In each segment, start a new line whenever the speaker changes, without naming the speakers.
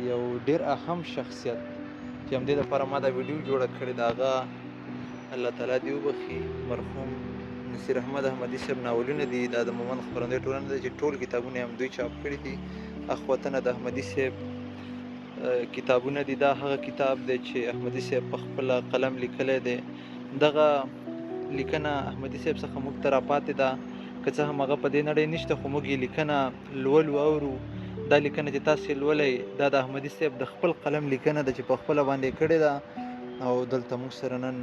یو ډېر اهم شخصیت چې همدې دپاره ما دا ویډیو جوړه کړې د هغه الله تعالی دې وبخي مرحوم نصیر احمد احمدي صاحب ناولونه دي. دا د مومند خپرندوی ټولنه ده چې ټول کتابونه یې همدوی چاپ کړي دي. اخوتنه د احمدي صاحب کتابونه دي. دا هغه کتاب دی چې احمدي صاحب په خپله قلم لیکلی دی. دغه لیکنه احمدي صاحب څخه موږ ته راپاتې ده، که څه هم هغه په دې نړۍ نشته، خو موږ یې لیکنه لولو اورو. دا لیکنه چې تاسې لولئ دا د احمدي صاحب د خپل قلم لیکنه ده چې په خپله باندې کړې ده او دلته موږ سره نن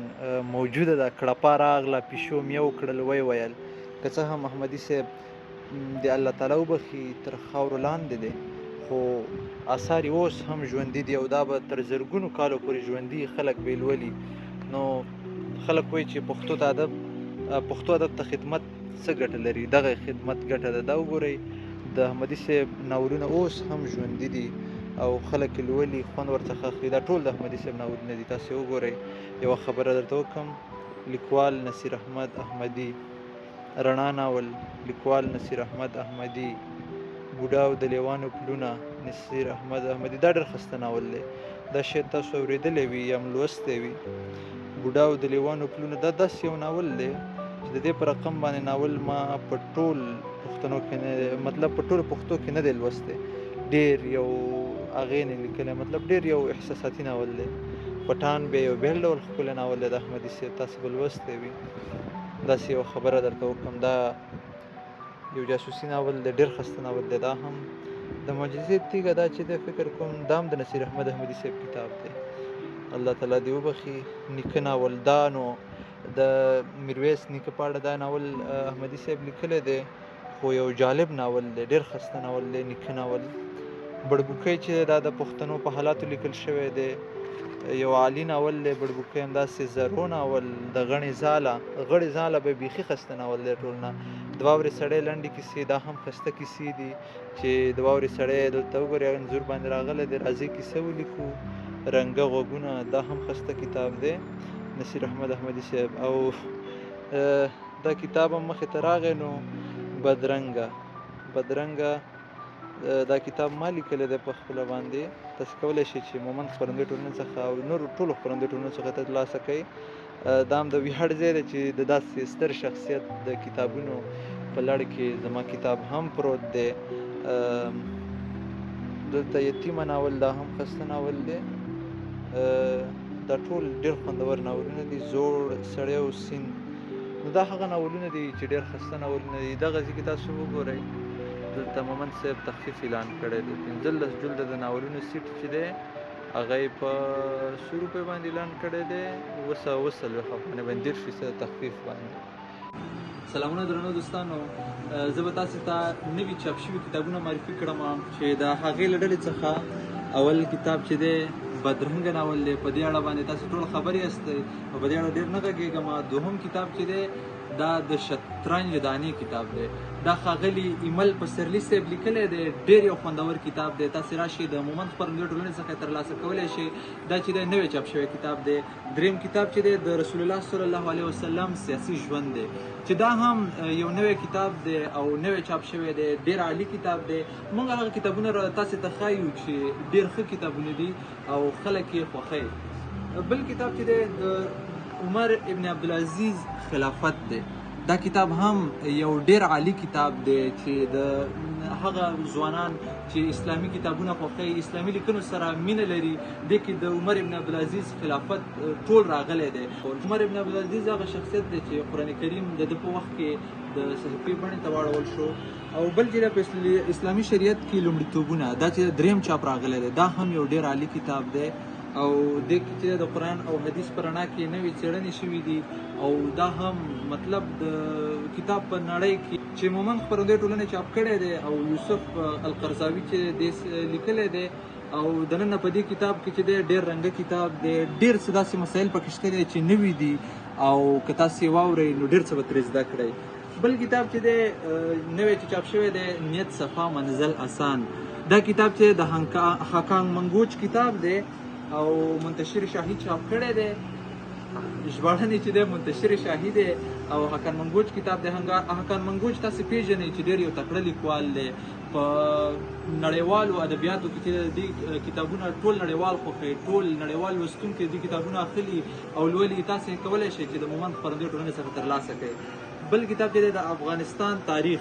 موجوده ده. کړپا راغله، پیشو میو کړل، وی ویل. که څه هم احمدي صاحب د الله تعالی وبخي تر خاورو لاندې دی، خو آثار یې اوس هم ژوندي دي او دا به تر زرګونو کالو پورې ژوندي خلک به یې لولي. نو خلک وایي چې پښتو ادب ته خدمت څه ګټه لري؟ دغه خدمت ګټه ده. دا وګورئ د احمدي صاحب ناولونه اوس هم ژوندي دي او خلک یې لولي، خوند ورڅخه اخلي. دا ټول د احمدي صاحب ناولونه دي. تاسې وګورئ. یوه خبره درته وکړم، لیکوال نصیر احمد احمدي، رڼا ناول، لیکوال نصیر احمد احمدي. بوډا او د لیوانو پلونه، نصیر احمد احمدي. دا ډېر ښایسته ناول دی. دا شاید تاسو اورېدلی وي یا هم لوستی وي. بوډا او د لیوانو پلونه دا داسې یو ناول دی چې د دې په رقم باندې ناول ما په ټول پښتنو کې نه، مطلب په ټولو پښتو کې نه دی لوستی. ډېر یو هغې نه لیکلی، مطلب ډېر یو احساساتي ناول دی. پټان بیا یو بېل ډول ښکلی ناول دی د احمدي صاحب، تاسې به لوستی وي. داسې یو خبره درته وکړم، دا یو جاسوسي ناول دی، ډېر ښایسته ناول دی. دا هم د معجزې تیږه دا چې دی فکر کوم دا هم د نصیر احمد احمدي صاحب کتاب دی. الله تعالی دې وبخي. نیکه ناول، دا نو د میرویس نیکه په اړه دا ناول احمدي صاحب لیکلی دی، خو یو جالب ناول دی، ډېر ښایسته ناول دی نیکه ناول. بړبوکی چې دا د پښتنو په حالاتو لیکل شوی دی، یو عالي ناول دی. بړبوکی همداسې زرو ناول، د غڼې ځاله به بیخي ښایسته ناول دی ټول نه. د واورې سړی لنډې کیسې، دا هم ښایسته کیسې دي چې د واورې سړی دلته وګورئ انځور باندې راغلی دی. راځئ کیسه ولیکو. رنګه غوږونه، دا هم ښایسته کتاب دی نصیر احمد احمدي صاحب. او دا کتاب هم مخې ته راغی نو بدرنګه دا کتاب ما لیکلی دی په خپله باندې. تاسې کولی شئ چې مومند خپرندوی ټولنې څخه او نورو ټولو خپرندوی ټولنو څخه ترلاسه کوئ. دا هم د ویاړ ځای دی چې د داسې ستر شخصیت د کتابونو په لړ کې زما کتاب هم پروت دی. دلته یتیمه ناول، دا هم ښایسته ناول دی. دا ټول ډېر خوندور ناولونه دي. زوړ سړی او سیند، نو دا هغه ناولونه دي چې ډېر ښایسته ناولونه دي. دغسې کې تاسو وګورئ، دلته مومند صاحب تخفیف اعلان کړی دی. 15 جلده د ناولونو سیټ چې دی هغه یې په 100 روپۍ باندې اعلان کړی دی، 240 افغانۍ باندې 30% تخفیف باندې. سلامونه درنو دوستانو، زه به تاسو ته نوي چاپ شوي کتابونه معرفي کړم چې د هغې له ډلې څخه اول کتاب چې دی بدرنګه ناول دی. په دې اړه باندې تاسو ټول خبر یاستئ او په دې اړه ډېر نه غږېږم. دوهم کتاب چې دی دا د شطرنج دانې کتاب دی. دا ښاغلي ایمل پسرلي صاحب لیکلی دی. ډېر یو خوندور کتاب دی. تاسې راشئ د مومند خپرندوی ټولنې څخه یې ترلاسه کولی شئ. دا چې دی نوی چاپ شوی کتاب دی. دریم کتاب چې دی د رسول الله صلی الله علیه وسلم سیاسي ژوند دی، چې دا هم یو نوی کتاب دی او نوی چاپ شوی دی. ډېر عالي کتاب دی. موږ هغه کتابونه تاسې ته ښایو چې ډېر ښه کتابونه دي او خلک یې خوښوي. بل کتاب چې دی د عمر ابن عبدالعزیز خلافت دی. دا کتاب هم یو ډېر عالي کتاب دی چې د هغه ځوانان چې اسلامي کتابونه خوښوي، اسلامي لیکنو سره مینه لري، دې کې د عمر ابن عبدالعزیز خلافت ټول راغلی دی. عمر ابن عبدالعزیز هغه شخصیت دی چې قرآن کریم د ده په وخت کې د صحیفې بڼې ته واړول شو. او بل چې په اسلامي شریعت کې لومړیتوبونه، دا چې دریم چاپ راغلی دی، دا هم یو ډېر عالي کتاب دی. او دې کې چې د قرآن او حدیث په رڼا کې نوې څېړنې شوي دي. او دا هم مطلب د کتاب په نړۍ کې چې مومند خپرندوی ټولنې چاپ کړی دی او یوسف القرضاوي چې دې لیکلی دی. او دننه په دې کتاب کې چې دی ډېر رنګه کتاب دی. ډېر څه داسې مسایل پکې شته دی چې نوي دي او که تاسې واورئ نو ډېر څه به ترې زده کړئ. بل کتاب چې دی نوی چې چاپ شوی دی نیت صفا منزل آسان. دا کتاب چې د هاکانګ منګوچ کتاب دی او منتشر شاهي چاپ کړی دی. ژباړنې چې دی منتشر شاهي دی او هاکان منګوچ کتاب دی. هاکان منګوچ تاسې پیژنئ چې ډېر یو تکړه لیکوال دی.
په نړیوالو ادبیاتو کې چې دې کتابونه ټول نړیوال خوښوي، ټول نړیوال لوستونکي دې کتابونه اخلي او لولي، تاسې کولی شئ چې د مومند خپرندوی ټولنې څخه ترلاسه کړئ. بل کتاب چې دی د افغانستان تاریخ،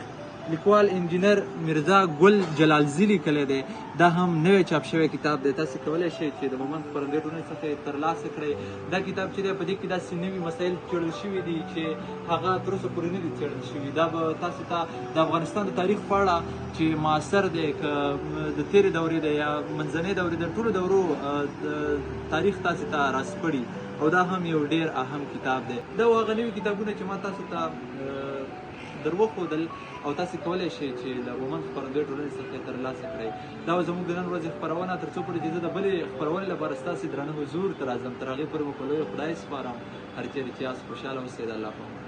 لیکوال انجینر مرزا ګل جلالزي لیکلی دی، دا هم نوی چاپ شوی کتاب دی. تاسې کولی شئ چې د مومند خپرندوی ټولنې څخه یې ترلاسه کړئ. دا کتاب چې دی په دې کې داسې نوي مسایل څېړل شوي دي چې هغه تر اوسه پورې نه دي څېړل شوي. دا به تاسو ته د افغانستان د تاریخ په اړه چې معاصر دی که د تېرې دورې دی یا منځنۍ دورې د ټولو دورو تاریخ تاسې ته راسپړي، او دا هم یو ډېر اهم کتاب دی. دا هغه نوي کتابونه چې ما تاسو ته در وښودل او تاسې کولی شئ چې د مومند خپرندوی ټولنې څخه یې ترلاسه کړئ. دا زموږ د نن ورځې خپرونه، تر څو پورې چې زه د بلې خپرونې لپاره ستاسې درانه حضور ته راځم، تر هغې پورې به په لوی خدای سپارم. هر چېرې چې یاست خوشحاله اوسئ. د الله په امان.